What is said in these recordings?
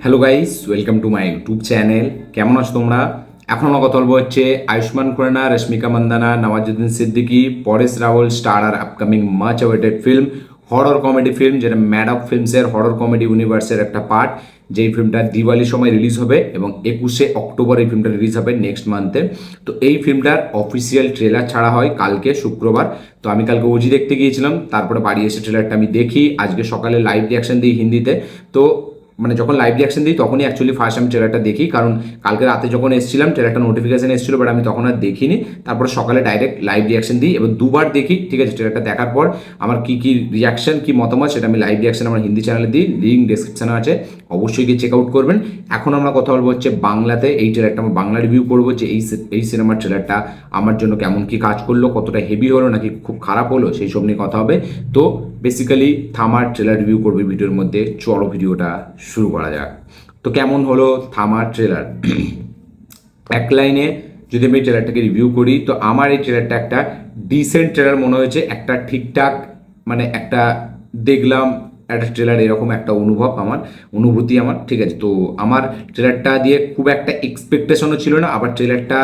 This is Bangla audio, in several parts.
Hello guys, welcome to my YouTube channel. কেমন আছো তোমরা? এখন আমরা কথা বলবো হচ্ছে আয়ুষ্মান খুরানা, রশ্মিকা মান্দানা, নওয়াজুদ্দিন সিদ্দিকী, পরেশ রাওয়াল স্টার আর upcoming much awaited film, horror comedy film, যেটা ম্যাড ফিল্মসের হরর কমেডি ইউনিভার্সের একটা পার্ট। যেই ফিল্মটা দিওয়ালির সময় রিলিজ হবে এবং 21শে অক্টোবর এই ফিল্মটা রিলিজ হবে নেক্সট মান্থে। তো এই ফিল্মটার অফিসিয়াল ট্রেলার ছাড়া হয় কালকে শুক্রবার। তো আমি কালকে ওজি দেখতে গিয়েছিলাম, তারপরে বাড়ি এসে ট্রেলারটা আমি দেখি, আজকে সকালে লাইভ রিয়াকশন দিই হিন্দিতে। তো মানে যখন লাইভ রিয়াকশন দিই তখনই অ্যাকচুয়ালি ফার্স্ট আমি ট্রেলারটা দেখি, কারণ কালকে রাতে যখন এসেছিলাম ট্রেলারটা নোটিফিকেশন এসেছিলো, বাট আমি তখন আর দেখিনি। তারপরে সকালে ডাইরেক্ট লাইভ রিয়াকশন দিই এবং দুবার দেখি, ঠিক আছে। ট্রেলারটা দেখার পর আমার কী কী রিয়াকশন, কী মতামত, সেটা আমি লাইভ রিয়াকশন আমার হিন্দি চ্যানেলে দিই, লিঙ্ক ডেসক্রিপশনে আছে, অবশ্যই গিয়ে চেক আউট করবেন। এখন আমরা কথা বলবো হচ্ছে বাংলাতে, এই ট্রেলারটা আমরা বাংলা রিভিউ করবো যে এই সিনেমার ট্রেলারটা আমার জন্য কেমন কি কাজ করলো, কতটা হেভি হলো নাকি খুব খারাপ হলো, সেই সব নিয়ে কথা হবে। তো বেসিক্যালি থামার ট্রেলার রিভিউ করবে ভিডিওর মধ্যে, চলো ভিডিওটা শুরু করা যাক। তো কেমন হলো থামার ট্রেলার? এক লাইনে যদি আমি ট্রেলারটাকে রিভিউ করি, তো আমার এই ট্রেলারটা একটা ডিসেন্ট ট্রেলার মনে হয়েছে, একটা ঠিকঠাক, মানে একটা দেখলাম একটা ট্রেলার, এরকম একটা অনুভূতি আমার, ঠিক আছে। তো আমার ট্রেলারটা দিয়ে খুব একটা এক্সপেকটেশনও ছিল না, আবার ট্রেলারটা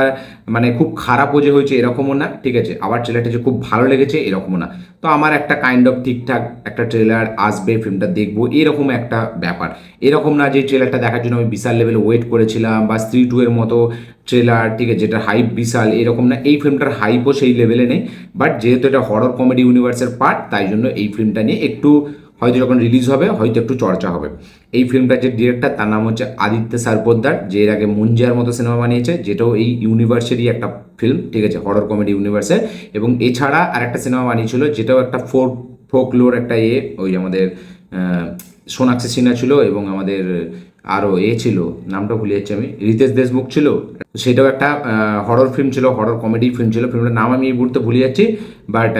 মানে খুব খারাপও যে হয়েছে এরকমও না, ঠিক আছে। আবার ট্রেলারটা যে খুব ভালো লেগেছে এরকমও না। তো আমার একটা কাইন্ড অফ ঠিকঠাক একটা ট্রেলার আসবে, ফিল্মটা দেখবো, এরকম একটা ব্যাপার। এরকম না যে ট্রেলারটা দেখার জন্য আমি বিশাল লেভেলে ওয়েট করেছিলাম, বা স্ত্রী 2 এর মতো ট্রেলার, ঠিক আছে, যেটা হাইপ বিশাল, এরকম না। এই ফিল্মটার হাইপও সেই লেভেলে নেই, বাট যেহেতু এটা হরর কমেডি ইউনিভার্সের পার্ট, তাই জন্য এই ফিল্মটা নিয়ে একটু হয়তো যখন রিলিজ হবে হয়তো একটু চর্চা হবে। এই ফিল্মটার যে ডিরেক্টর তার নাম হচ্ছে আদিত্য সারপোদ্দার, যে এর আগে মুঞ্জার মতো সিনেমা বানিয়েছে, যেটাও এই ইউনিভার্সেরই একটা ফিল্ম, ঠিক আছে, হরর কমেডি ইউনিভার্সের। এবং এছাড়া আর একটা সিনেমা বানিয়েছিল যেটাও একটা ফোকলোর একটা ওই আমাদের সোনাক্ষী সিনহা ছিল, এবং আমাদের আরও ছিল, নামটা ভুলে যাচ্ছি আমি, রিতেশ দেশমুখ ছিল। সেটাও একটা হরর ফিল্ম ছিল, হরর কমেডি ফিল্ম ছিল। ফিল্মটার নাম আমি এই মুহূর্তে ভুলে যাচ্ছি, বাট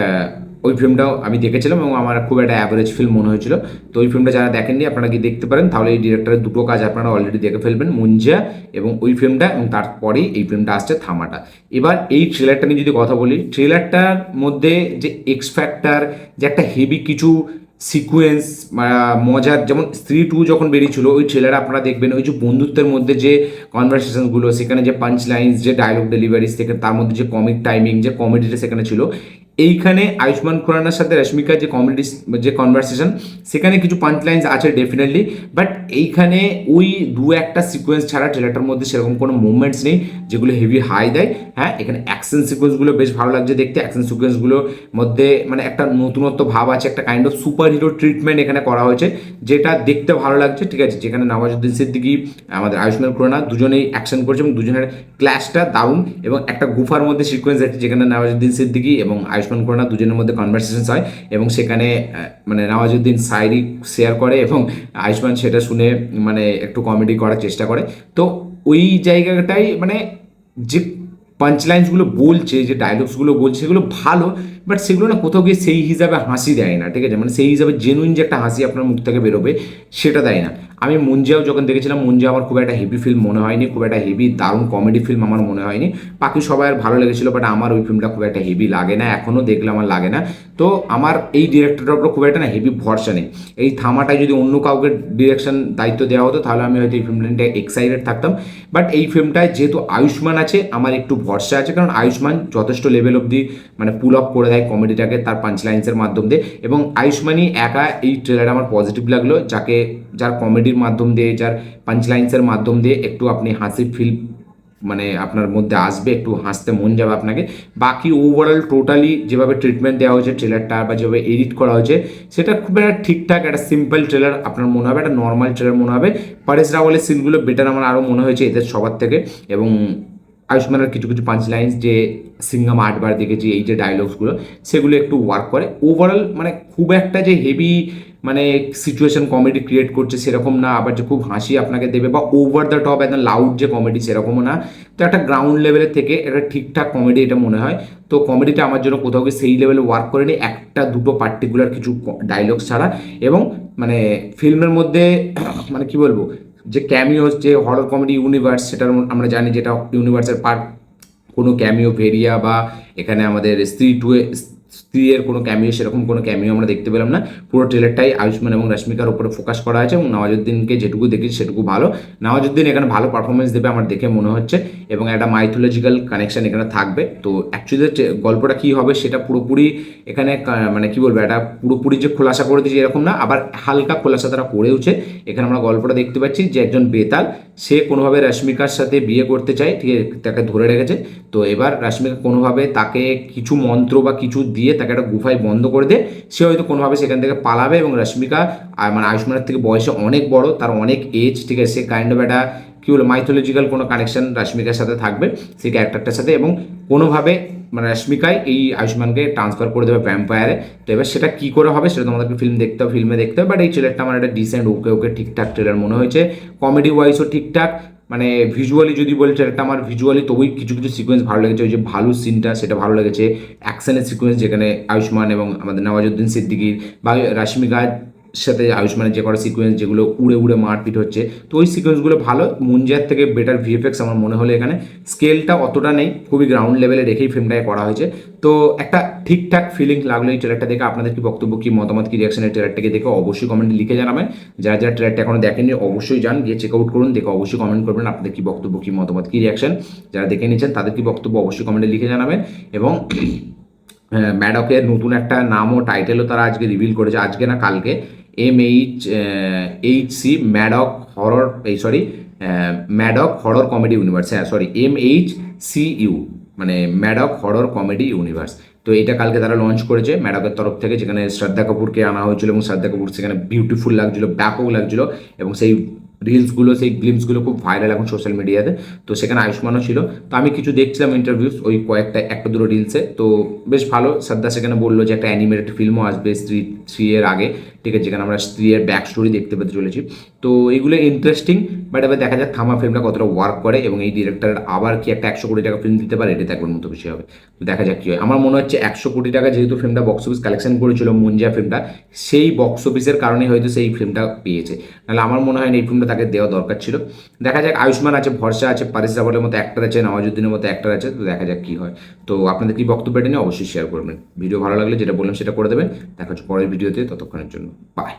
ওই ফিল্মটাও আমি দেখেছিলাম এবং আমার খুব একটা অ্যাভারেজ ফিল্ম মনে হয়েছিল। তো ওই ফিল্মটা যারা দেখেননি আপনারা কি দেখতে পারেন, তাহলে এই ডিরেক্টরের দুটো কাজ আপনারা অলরেডি দেখে ফেলবেন, মুঞ্জিয়া এবং ওই ফিল্মটা, এবং তারপরেই এই ফিল্মটা আসছে থামাটা। এবার এই ট্রেলারটা নিয়ে যদি কথা বলি, ট্রেলারটার মধ্যে যে এক্স ফ্যাক্টর, যে একটা হেভি কিছু সিকুয়েন্স, মজার, যেমন স্ত্রী 2 যখন বেরিয়েছিল ওই ট্রেলারে আপনারা দেখবেন ওই যে বন্ধুত্বের মধ্যে যে কনভারসেশনগুলো, সেখানে যে পাঞ্চ লাইন্স, যে ডায়লগ ডেলিভারিস থেকে, তার মধ্যে যে কমিক টাইমিং, যে কমেডিটা সেখানে ছিল। এইখানে আয়ুষ্মান খুরানার সাথে রশ্মিকার যে কমেডি, যে কনভারসেশন, সেখানে কিছু পাঞ্চ লাইন্স আছে ডেফিনেটলি, বাট এইখানে ওই দু একটা সিকোয়েন্স ছাড়া ট্রেলারটার মধ্যে সেরকম কোনো মুভমেন্টস নেই যেগুলো হেভি হাই দেয়। হ্যাঁ, এখানে অ্যাকশন সিকোয়েন্সগুলো বেশ ভালো লাগছে দেখতে, অ্যাকশন সিকোয়েন্সগুলোর মধ্যে মানে একটা নতুনত্ব ভাব আছে, একটা kind of super hero treatment এখানে করা হয়েছে, যেটা দেখতে ভালো লাগছে, ঠিক আছে। যেখানে নওয়াজুদ্দিন সিদ্দিকী, আমাদের আয়ুষ্মান খুরানা, দুজনেই অ্যাকশন করছে এবং দুজনের ক্ল্যাশটা দারুণ। এবং একটা গুফার মধ্যে সিকোয়েন্স আছে যেখানে নওয়াজুদ্দিন সিদ্দিকী এবং আয়ুষ্মান খুরানা দুজনের মধ্যে কনভারসেশন হয়, এবং সেখানে মানে নওয়াজুদ্দিন শায়রি শেয়ার করে এবং আয়ুষ্মান সেটা শুনে মানে একটু কমেডি করার চেষ্টা করে। তো ওই জায়গাটাই মানে যে পাঞ্চ লাইন্সগুলো বলছে, যে ডায়লগসগুলো বলছে, সেগুলো ভালো, বাট সেগুলো না কোথাও গিয়ে সেই হিসাবে হাসি দেয় না, ঠিক আছে। মানে সেই হিসাবে জেনুইন যে একটা হাসি আপনার মুখ থেকে বেরোবে সেটা দেয় না। আমি মুঞ্জাও যখন দেখেছিলাম, মুঞ্জা আমার খুব একটা হেভি ফিল্ম মনে হয়নি, খুব একটা হেভি দারুণ কমেডি ফিল্ম আমার মনে হয়নি। বাকি সবাই ভালো লেগেছিলো, বাট আমার ওই ফিল্মটা খুব একটা হেভি লাগে না, এখনও দেখলে আমার লাগে না। তো আমার এই ডিরেক্টরের উপর খুব একটা না হেভি ভরসা নেই। এই থামাটায় যদি অন্য কাউকে ডিরেকশন দায়িত্ব দেওয়া হতো তাহলে আমি হয়তো এই ফিল্মটা এক্সাইটেড থাকতাম, বাট এই ফিল্মটায় যেহেতু আয়ুষ্মান আছে আমার একটু ভরসা আছে, কারণ আয়ুষ্মান যথেষ্ট লেভেল অবধি মানে পুল আপ করে দেয় কমেডিটাকে তার পাঞ্চ লাইন্সের মাধ্যম দিয়ে। এবং আয়ুষ্মানই একা এই ট্রেলারে আমার পজিটিভ লাগলো, যার কমেডির মাধ্যম দিয়ে, যার পাঞ্চ লাইন্সের মাধ্যম দিয়ে একটু আপনি হাসি ফিল মানে আপনার মধ্যে আসবে, একটু হাসতে মন যাবে আপনাকে। বাকি ওভারঅল টোটালি যেভাবে ট্রিটমেন্ট দেওয়া হয়েছে ট্রেলারটা, বা যেভাবে এডিট করা হয়েছে, সেটা খুব একটা ঠিকঠাক একটা সিম্পল ট্রেলার আপনার মনে হবে, একটা নর্মাল ট্রেলার মনে হবে। পরেশ রাওয়ালের সিনগুলো বেটার আমার আরও মনে হয়েছে এদের সবার থেকে। এবং আয়ুষ্মানের কিছু কিছু পাঞ্চ লাইন্স, যে সিঙ্গাম 8 বার দেখেছি, এই যে ডায়লগসগুলো, সেগুলো একটু ওয়ার্ক করে। ওভারঅল মানে খুব একটা যে হেভি মানে সিচুয়েশন কমেডি ক্রিয়েট করছে সেরকম না, আবার যে খুব হাসি আপনাকে দেবে বা ওভার দ্য টপ একদম লাউড যে কমেডি সেরকমও না। তো একটা গ্রাউন্ড লেভেলের থেকে একটা ঠিকঠাক কমেডি এটা মনে হয়। তো কমেডিটা আমার জন্য কোথাও গিয়ে সেই লেভেলে ওয়ার্ক করেনি, একটা দুটো পার্টিকুলার কিছু ডায়লগস ছাড়া। এবং মানে ফিল্মের মধ্যে মানে কি বলবো, যে ক্যামিওস, যে হরর কমেডি ইউনিভার্স, সেটার আমরা জানি যেটা ইউনিভার্সের পার্ট, কোনো ক্যামিও ভেরিয়া বা এখানে আমাদের স্ত্রীর কোনো ক্যামিও, সেরকম কোনো ক্যামিও আমরা দেখতে পেলাম না। পুরো ট্রেলারটাই আয়ুষ্মান এবং রশ্মিকার উপরে ফোকাস করা আছে, এবং নওয়াজুদ্দিনকে যেটুকু দেখেছি সেটুকু ভালো। নওয়াজুদ্দিন এখানে ভালো পারফরমেন্স দেবে আমার দেখে মনে হচ্ছে, এবং একটা মাইথোলজিক্যাল কানেকশন এখানে থাকবে। তো অ্যাকচুয়ালি গল্পটা কী হবে সেটা পুরোপুরি এখানে মানে কি বলবো, এটা পুরোপুরি যে খোলাসা করে দিয়েছে এরকম না, আবার হালকা খোলাসা তারা করেওছে। এখানে আমরা গল্পটা দেখতে পাচ্ছি যে একজন বেতাল, সে কোনোভাবে রশ্মিকার সাথে বিয়ে করতে চায়, ঠিক আছে, তাকে ধরে রেখেছে। তো এবার রশ্মিকা কোনোভাবে তাকে কিছু মন্ত্র বা কিছু দিয়ে তাকে একটা গুফায় বন্ধ করে দিয়ে সে হয়তো কোনোভাবে সেখান থেকে পালাবে, এবং রশ্মিকা মানে আয়ুষ্মানের থেকে বয়সে অনেক বড়, তার অনেক এজ, ঠিক আছে, সে কাইন্ড অফ একটা কী বলে মাইথোলজিক্যাল কোনো কানেকশন রশ্মিকার সাথে থাকবে সেই ক্যারেক্টারটার সাথে, এবং কোনোভাবে মানে রশ্মিকাই এই আয়ুষ্মানকে ট্রান্সফার করে দেবে ভ্যাম্পায়ারে। তো এবার সেটা কী করে হবে সেটা তোমাদেরকে ফিল্মে দেখতে হবে। বাট এই ট্রেলারটা আমার একটা ডিসেন্ট ওকে ঠিকঠাক ট্রেলার মনে হয়েছে, কমেডি ওয়াইজও ঠিকঠাক। মানে ভিজুয়ালি যদি বলি ট্রেলারটা আমার ভিজুয়ালি তবুই কিছু কিছু সিকোয়েন্স ভালো লেগেছে, ওই যে ভালু সিনটা সেটা ভালো লেগেছে, অ্যাকশনের সিকোয়েন্স যেখানে আয়ুষ্মান এবং আমাদের নওয়াজুদ্দিন সিদ্দিকীর বা রশ্মিকার সাথে আয়ুষ্মানের যে কটা সিকোয়েন্স যেগুলো উড়ে উড়ে মারপিট হচ্ছে, তো ওই সিকোয়েন্সগুলো ভালো। মুঞ্জার থেকে বেটার ভিএফএক্স আমার মনে হলো এখানে, স্কেলটা অতটা নেই, খুবই গ্রাউন্ড লেভেলে রেখেই ফিল্মটাকে করা হয়েছে। তো একটা ঠিকঠাক ফিলিং লাগলো এই ট্রেলারটা দেখে। আপনাদের কি বক্তব্য, কি মতামত, কি রিয়াকশন এই ট্রেলারটাকে দেখে অবশ্যই কমেন্টে লিখে জানাবেন। যারা যারা ট্রেলারটা এখনো দেখেনি অবশ্যই যান, গিয়ে চেক আউট করুন, দেখে অবশ্যই কমেন্ট করবেন আপনাদের কি বক্তব্য, কি মতামত, কি রিয়াকশন। যারা দেখে নিচ্ছেন তাদের কি বক্তব্য অবশ্যই কমেন্টে লিখে জানাবেন। এবং ম্যাডকের নতুন একটা নাম ও টাইটেলও তারা আজকে রিভিল করেছে, আজকে না কালকে। MHC Maddox horror, Maddox horror comedy universe, হ্যাঁ সরি MHCU, মানে ম্যাডক হরর কমেডি ইউনিভার্স। তো এটা কালকে তারা লঞ্চ করেছে ম্যাডকের তরফ থেকে, যেখানে শ্রদ্ধা কাপুরকে আনা হয়েছিল, এবং শ্রদ্ধা কাপুর সেখানে বিউটিফুল লাগছিল, ব্যাপক লাগছিল, এবং সেই রিলসগুলো, সেই গ্লিমসগুলো খুব ভাইরাল এখন সোশ্যাল মিডিয়াতে। তো সেখানে আয়ুষ্মানও ছিল। তো আমি কিছু দেখছিলাম ইন্টারভিউস ওই একটা দুটো রিলসে, তো বেশ ভালো। শ্রদ্ধা সেখানে বললো যে একটা অ্যানিমেটেড ফিল্মও আসবে স্ত্রী এর আগে, ঠিক আছে, যেখানে আমরা স্ত্রীর ব্যাক স্টোরি দেখতে পেতে চলেছি। তো এইগুলো ইন্টারেস্টিং, বাট এবার দেখা যাক থামা ফিল্মটা কতটা ওয়ার্ক করে, এবং এই ডিরেক্টর আবার কি একটা 100 কোটি টাকা ফিল্ম দিতে পারে, এটা একবার মতো বেশি হবে। তো দেখা যাক কী হয়। আমার মনে হচ্ছে 100 কোটি টাকা যেহেতু ফিল্মটা বক্স অফিস কালেকশন করেছিল মুঞ্জা ফিল্মটা, সেই বক্স অফিসের কারণেই হয়তো সেই ফিল্মটা পেয়েছে, নাহলে আমার মনে হয় না এই ফিল্মটা তাকে দেওয়া দরকার ছিল। দেখা যাক, আয়ুষ্মান আছে, ভরসা আছে, পারিস রাওয়ালের মতো অ্যাক্টর আছে, নওয়াজুদ্দিনের মতো অ্যাক্টর আছে, তো দেখা যাক কী হয়। তো আপনাদের কি বক্তব্য এটা নিয়ে অবশ্যই শেয়ার করবেন। ভিডিও ভালো লাগলে যেটা বললাম সেটা করে দেবেন। দেখা হচ্ছে পরের ভিডিওতে, ততক্ষণের জন্য বাই।